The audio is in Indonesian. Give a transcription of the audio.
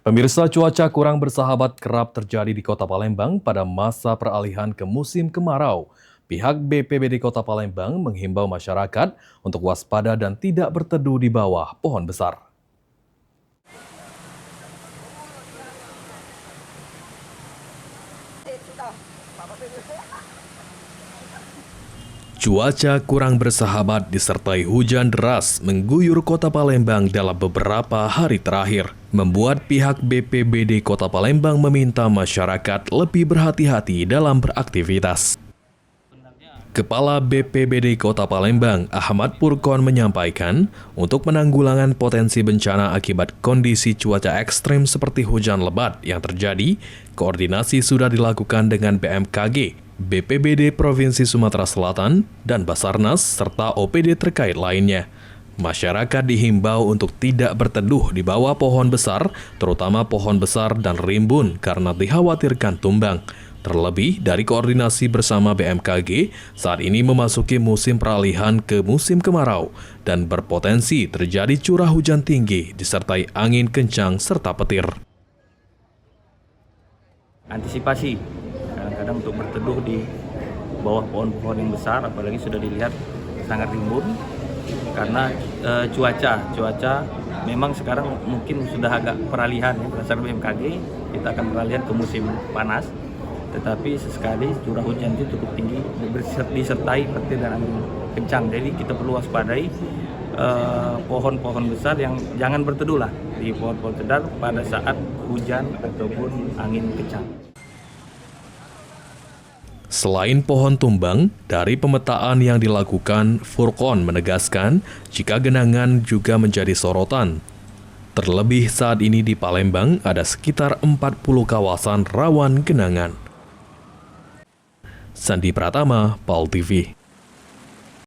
Pemirsa, cuaca kurang bersahabat kerap terjadi di Kota Palembang pada masa peralihan ke musim kemarau. Pihak BPBD Kota Palembang menghimbau masyarakat untuk waspada dan tidak berteduh di bawah pohon besar. Cuaca kurang bersahabat disertai hujan deras mengguyur Kota Palembang dalam beberapa hari terakhir, membuat pihak BPBD Kota Palembang meminta masyarakat lebih berhati-hati dalam beraktivitas. Kepala BPBD Kota Palembang, Ahmad Purkon menyampaikan, untuk penanggulangan potensi bencana akibat kondisi cuaca ekstrim seperti hujan lebat yang terjadi, koordinasi sudah dilakukan dengan BMKG, BPBD Provinsi Sumatera Selatan, dan Basarnas, serta OPD terkait lainnya. Masyarakat dihimbau untuk tidak berteduh di bawah pohon besar, terutama pohon besar dan rimbun karena dikhawatirkan tumbang. Terlebih dari koordinasi bersama BMKG, saat ini memasuki musim peralihan ke musim kemarau dan berpotensi terjadi curah hujan tinggi disertai angin kencang serta petir. Antisipasi kadang-kadang untuk berteduh di bawah pohon-pohon yang besar, apalagi sudah dilihat sangat rimbun karena cuaca memang sekarang mungkin sudah agak peralihan ya, berdasarkan BMKG kita akan peralihan ke musim panas, tetapi sesekali curah hujan itu cukup tinggi disertai petir dan angin kencang, jadi kita perlu waspadai pohon-pohon besar yang jangan berteduh lah di pohon-pohon sedar pada saat hujan ataupun angin kencang. Selain pohon tumbang, dari pemetaan yang dilakukan, Furkon menegaskan jika genangan juga menjadi sorotan. Terlebih saat ini di Palembang ada sekitar 40 kawasan rawan genangan. Sandi Pratama, PAL TV.